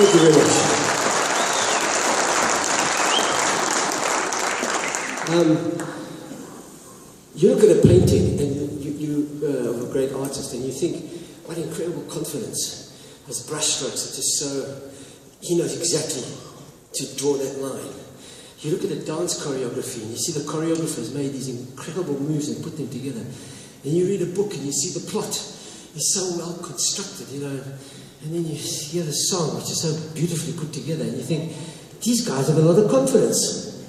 Thank you very much. You look at a painting and you of a great artist, and you think, what incredible confidence. Those brushstrokes are just so, he knows exactly to draw that line. You look at a dance choreography and you see the choreographers made these incredible moves and put them together. And you read a book and you see the plot is so well constructed, you know. And then you hear the song, which is so beautifully put together, and you think, these guys have a lot of confidence.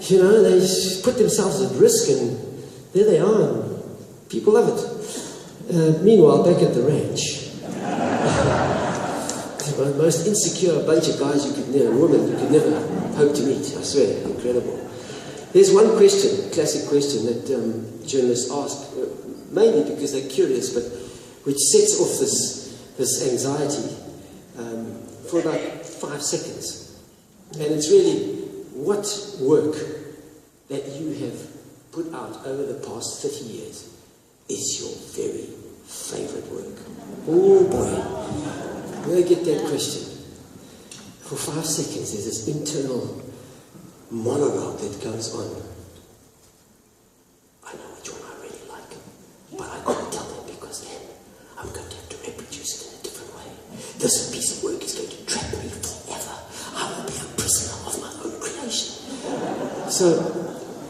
You know, they put themselves at risk, and there they are, and people love it. Meanwhile, back at the ranch, the most insecure bunch of guys you could never, women you could never hope to meet, I swear, incredible. There's one question, classic question, that journalists ask, mainly because they're curious, but which sets off this anxiety for about 5 seconds. And it's really, what work that you have put out over the past 30 years is your very favorite work? Oh boy, when I get that question, for 5 seconds there's this internal monologue that goes on. I know which one I really like, but I can't tell them because then I'm going to have to reproduce it in a different way. This piece of work is going to trap me forever. I will be a prisoner of my own creation. So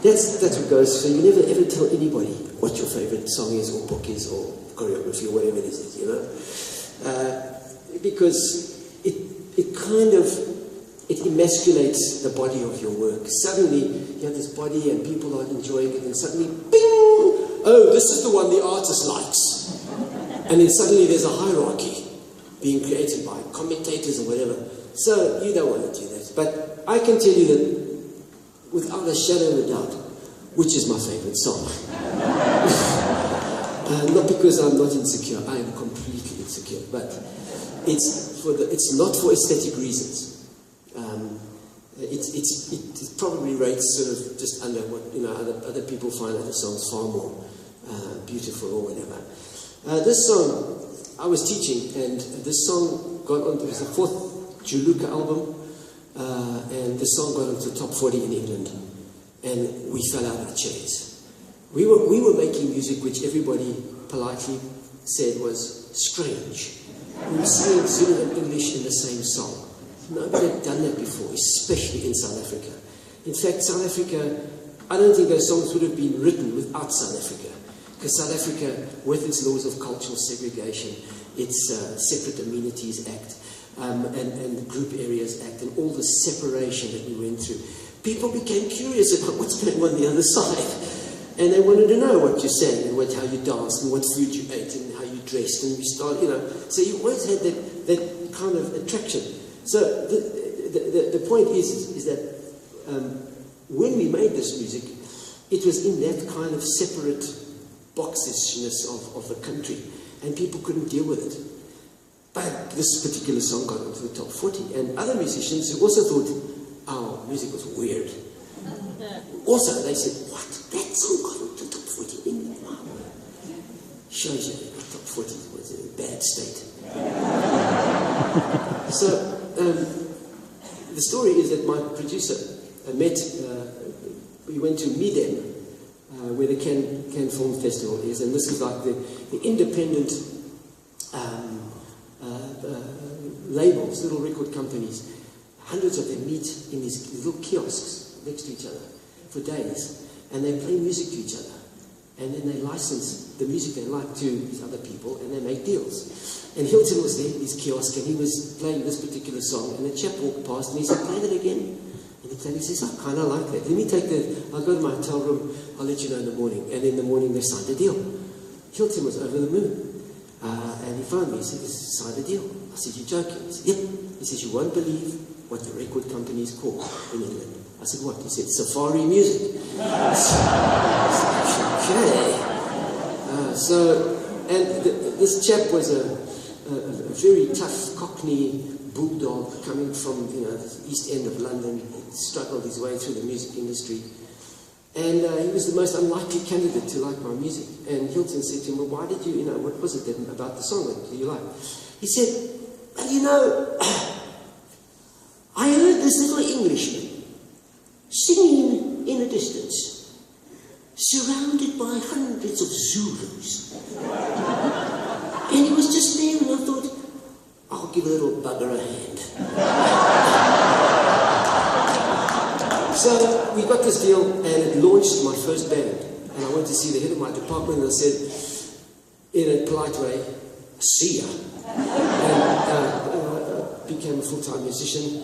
that's what goes. So you never ever tell anybody what your favorite song is or book is or choreography or whatever it is, you know, because it kind of, it emasculates the body of your work. Suddenly you have this body and people are enjoying it, and suddenly, bing! Oh, this is the one the artist likes. And then suddenly there's a hierarchy being created by commentators and whatever. So you don't want to do that. But I can tell you that without a shadow of a doubt, which is my favorite song. Not because I'm not insecure, I am completely insecure, but it's not for aesthetic reasons. It probably rates sort of just under what, you know, other people find other songs far more beautiful or whatever. This song, I was teaching, and this song got onto, it was the 4th Juluka album, and the song got onto the top 40 in England, and we fell out of our chairs. We were making music which everybody politely said was strange. We were singing Zulu and English in the same song. Nobody had done that before, especially in South Africa. In fact, South Africa, I don't think those songs would have been written without South Africa. Because South Africa, with its laws of cultural segregation, its Separate Amenities Act, and Group Areas Act, and all the separation that we went through, people became curious about what's going on the other side. And they wanted to know what you sang, and how you danced, and what food you ate, and how you dressed, and we started, you know. So you always had that kind of attraction. So the point is that when we made this music, it was in that kind of separate boxishness of the country, and people couldn't deal with it. But this particular song got into the top 40, and other musicians who also thought our music was weird. Also, they said, what? That song got into the top 40 in England? Wow. Shows you the top 40 was in a bad state. So, the story is that my producer we went to Midem, where the Cannes Film Festival is, and this is like the independent labels, little record companies. Hundreds of them meet in these little kiosks next to each other for days, and they play music to each other, and then they license the music they like to these other people, and they make deals. And Hilton was there in his kiosk, and he was playing this particular song, and the chap walked past, and he said, play that again. And he played, he says, I kind of like that. Let me I'll go to my hotel room, I'll let you know in the morning. And in the morning they signed a deal. Hilton was over the moon. And he phoned me, he said, signed a deal. I said, you're joking? He said, yep. He says, you won't believe what the record companies call in England. I said, what? He said, Safari Music. I said, okay. This chap was a very tough Cockney bulldog coming from, you know, the East End of London. He struggled his way through the music industry. And he was the most unlikely candidate to like my music. And Hilton said to him, well, why did you know, what was it about the song that you like? He said, well, you know, this little Englishman singing in the distance, surrounded by hundreds of Zulus. And he was just there, and I thought, I'll give a little bugger a hand. So we got this deal, and it launched my first band. And I went to see the head of my department, and I said, in a polite way, see ya. And became a full-time musician.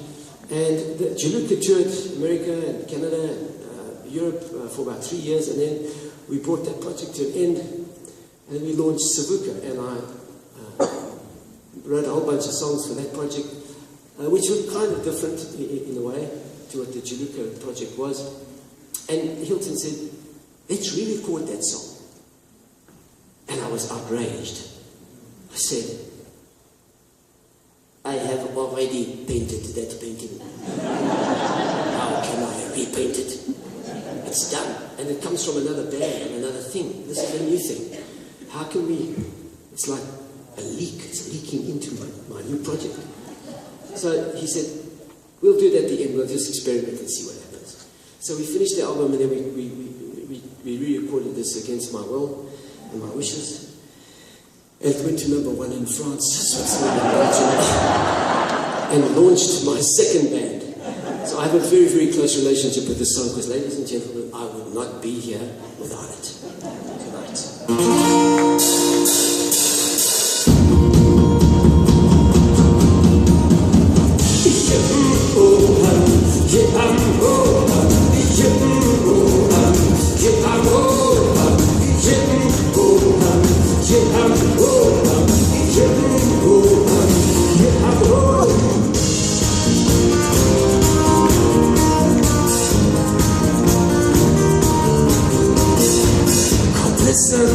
And the Juluka toured America and Canada and Europe for about 3 years, and then we brought that project to an end, and then we launched Savuka, and I wrote a whole bunch of songs for that project, which were kind of different in a way to what the Juluka project was. And Hilton said, let's re-record that song. And I was outraged. I said, I have already painted that painting. How can I repaint it? It's done. And it comes from another band and another thing. This is a new thing. How can we... It's like a leak. It's leaking into my new project. So he said, we'll do that at the end. We'll just experiment and see what happens. So we finished the album, and then we re-recorded this against my will and my wishes. And it went to #1 in France, Switzerland, and Belgium, and launched my second band. So I have a very, very close relationship with this song, because, ladies and gentlemen, I would not be here without it tonight.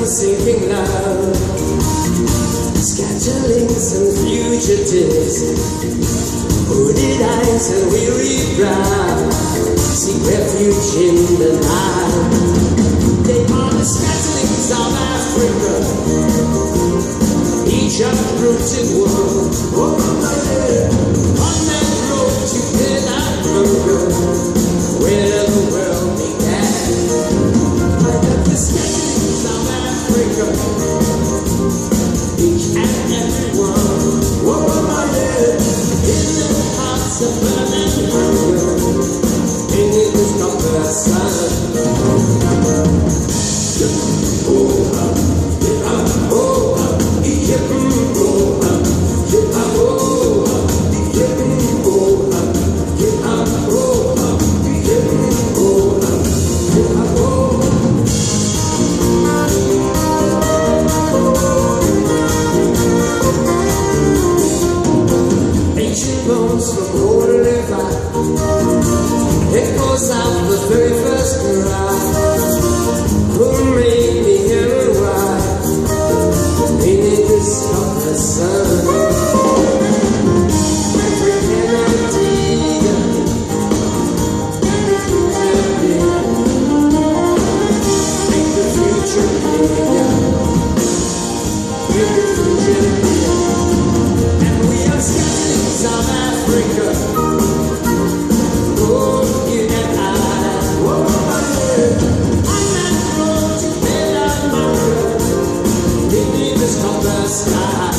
Sinking loud, scatterlings and fugitives, hooded eyes and weary brow, seek refuge in the night. They are the scatterlings of Africa, each uprooted world. On that road to Clegg, where the world began. I got the scatterlings of Africa, each and every one. In the hearts of burning hunger, in this copper sun. Bones from old river, echoes of the very first cry. Who made me hear and why? Beneath this copper sun, every melody, make the future bigger, make the future bigger, and we are scatterlings of Africa. Oh, you and I. On that road to Clegg, beneath this copper sky.